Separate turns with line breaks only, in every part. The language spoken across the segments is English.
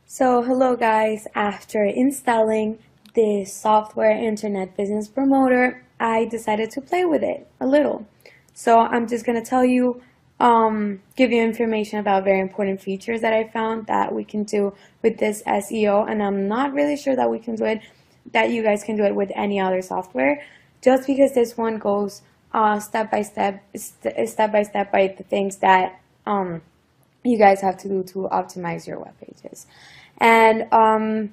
So hello guys, after installing this software internet business promoter, I decided to play with it a little. So I'm just going to tell you, give you information about very important features that I found that we can do with this SEO, and I'm not really sure that we can do it, that you guys can do it with any other software, just because this one goes step by step by the things that you guys have to do to optimize your web pages. And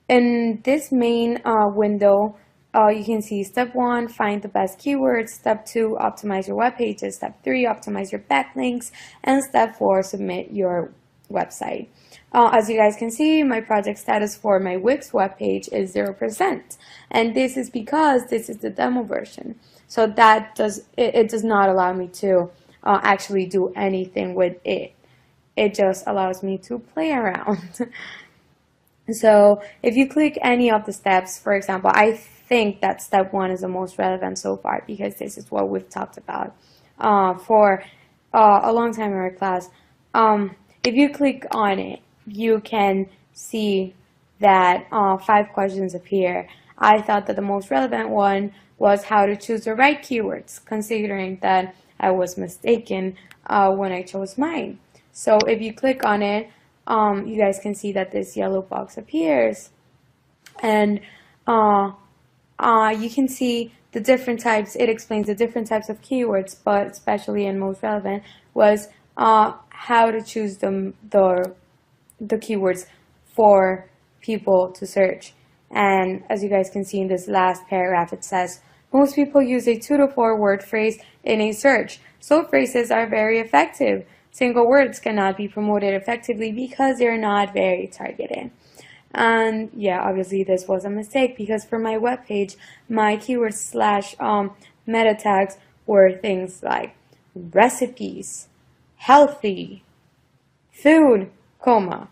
in this main window, you can see step 1, find the best keywords, step 2, optimize your web pages, step 3, optimize your backlinks, and step 4, submit your website. As you guys can see, my project status for my Wix web page is 0%, and this is because this is the demo version. So that it does not allow me to actually do anything with it. It just allows me to play around. So if you click any of the steps, for example, I think that step 1 is the most relevant so far because this is what we've talked about for a long time in our class. If you click on it, you can see that 5 questions appear. I thought that the most relevant one was how to choose the right keywords, considering that I was mistaken when I chose mine. So if you click on it, you guys can see that this yellow box appears, and you can see the different types. It explains the different types of keywords, but especially and most relevant was how to choose the keywords for people to search. And as you guys can see in this last paragraph, it says most people use a 2 to 4 word phrase in a search, so phrases are very effective. Single words cannot be promoted effectively because they're not very targeted. And yeah, obviously this was a mistake because for my web page, my keywords / meta tags were things like recipes, healthy, food, all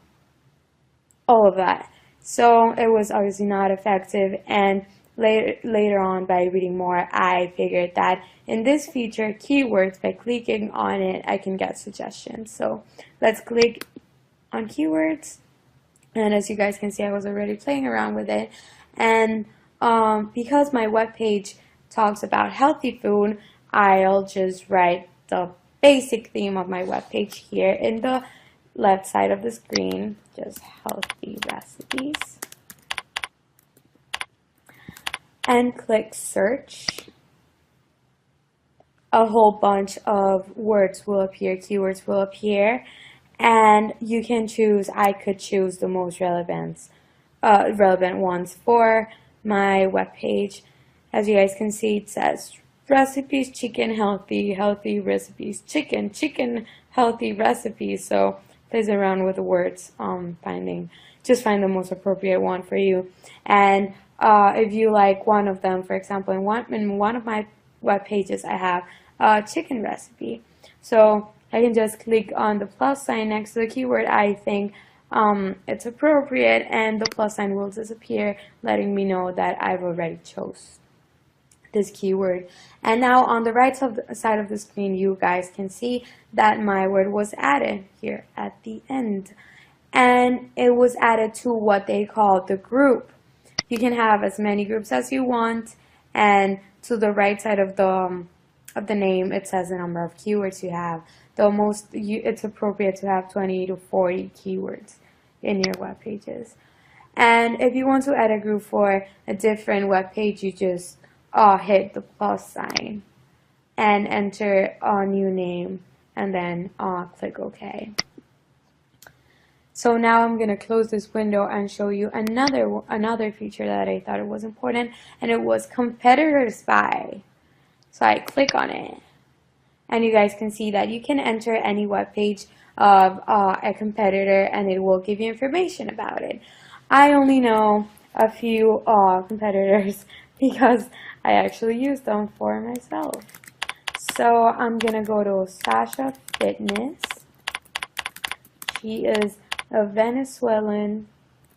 of that. So it was obviously not effective, and later on, by reading more, I figured that in this feature, keywords, by clicking on it, I can get suggestions. So let's click on keywords, and as you guys can see, I was already playing around with it. And because my web page talks about healthy food, I'll just write the basic theme of my web page here in the left side of the screen, just healthy recipes, and click search. A whole bunch of words will appear, keywords will appear, and you can choose. I could choose the most relevant ones for my web page. As you guys can see, it says recipes, chicken, healthy, healthy recipes, chicken, chicken, healthy recipes. So plays around with the words, just find the most appropriate one for you. And if you like one of them, for example, in one of my web pages, I have a chicken recipe. So I can just click on the plus sign next to the keyword I think it's appropriate, and the plus sign will disappear, letting me know that I've already chose this keyword. And now on the right side of the screen, you guys can see that my word was added here at the end, and it was added to what they call the group. You can have as many groups as you want, and to the right side of the name, it says the number of keywords you have. It's appropriate to have 20 to 40 keywords in your web pages. And if you want to add a group for a different web page, you just hit the plus sign and enter a new name, and then click OK. So now I'm going to close this window and show you another feature that I thought it was important, and it was competitor spy. So I click on it, and you guys can see that you can enter any web page of a competitor, and it will give you information about it. I only know a few competitors because I actually use them for myself. So I'm gonna go to Sasha Fitness. She is a Venezuelan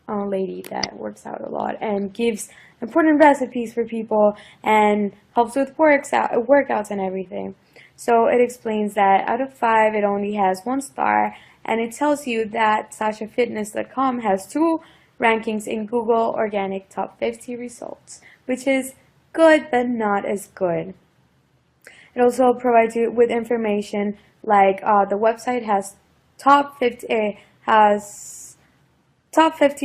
lady that works out a lot and gives important recipes for people and helps with workouts and everything. So it explains that out of 5, it only has 1 star, and it tells you that SashaFitness.com has 2 rankings in Google Organic Top 50 results, which is good but not as good. It also provides you with information like the website has top 50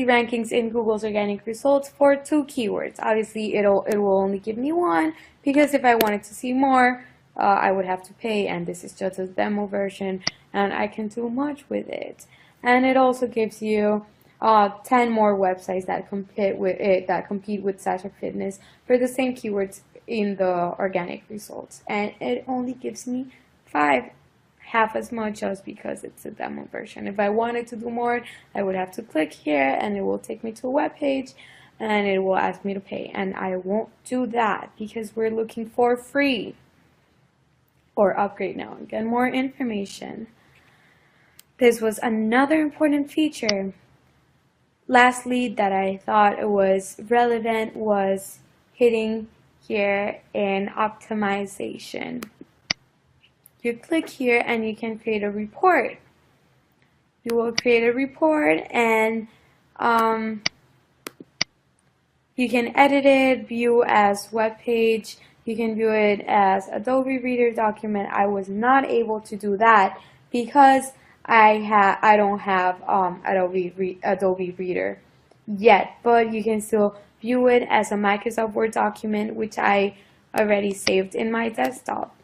rankings in Google's organic results for 2 keywords. Obviously, it will only give me 1 because if I wanted to see more, I would have to pay, and this is just a demo version, and I can do much with it. And it also gives you 10 more websites that compete with Sasha Fitness for the same keywords in the organic results, and it only gives me 5, half as much, just because it's a demo version. If I wanted to do more, I would have to click here and it will take me to a web page and it will ask me to pay, and I won't do that because we're looking for free. Or upgrade now and get more information. This was another important feature. Lastly, that I thought it was relevant was hitting here in optimization. You click here and you can create a report. You will create a report, and you can edit it, view as web page. You can view it as Adobe Reader document. I was not able to do that because I don't have Adobe Reader yet, but you can still view it as a Microsoft Word document, which I already saved in my desktop.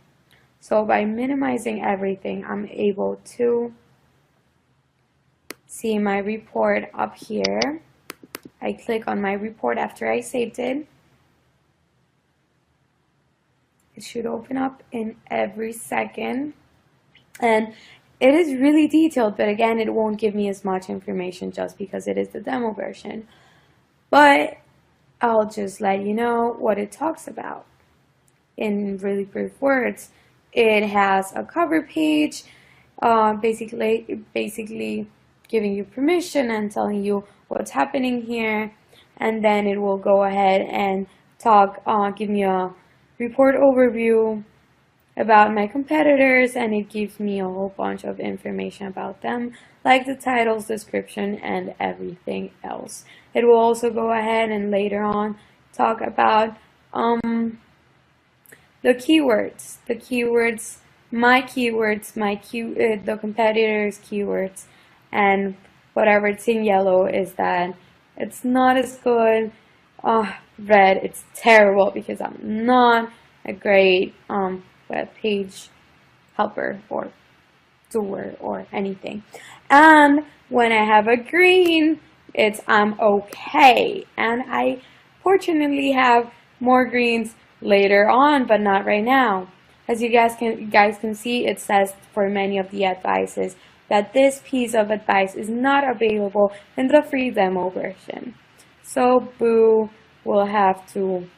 So by minimizing everything, I'm able to see my report up here. I click on my report after I saved it. It should open up in every second, and it is really detailed, but again, it won't give me as much information just because it is the demo version. But I'll just let you know what it talks about in really brief words. It has a cover page, basically giving you permission and telling you what's happening here, and then it will go ahead and give me a report overview about my competitors, and it gives me a whole bunch of information about them, like the titles, description, and everything else. It will also go ahead and later on talk about the keywords, the competitors' keywords, and whatever it's in yellow is that it's not as good. Red, it's terrible because I'm not a great web page helper or doer or anything. And when I have a green, it's I'm okay. And I fortunately have more greens later on, but not right now. As you guys can see, it says for many of the advices that this piece of advice is not available in the free demo version. So boo, we'll have to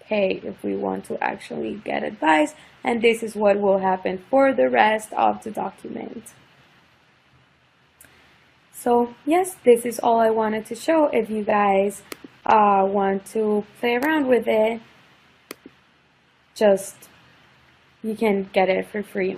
pay if we want to actually get advice, and this is what will happen for the rest of the document. So yes, this is all I wanted to show. If you guys want to play around with it, you can get it for free.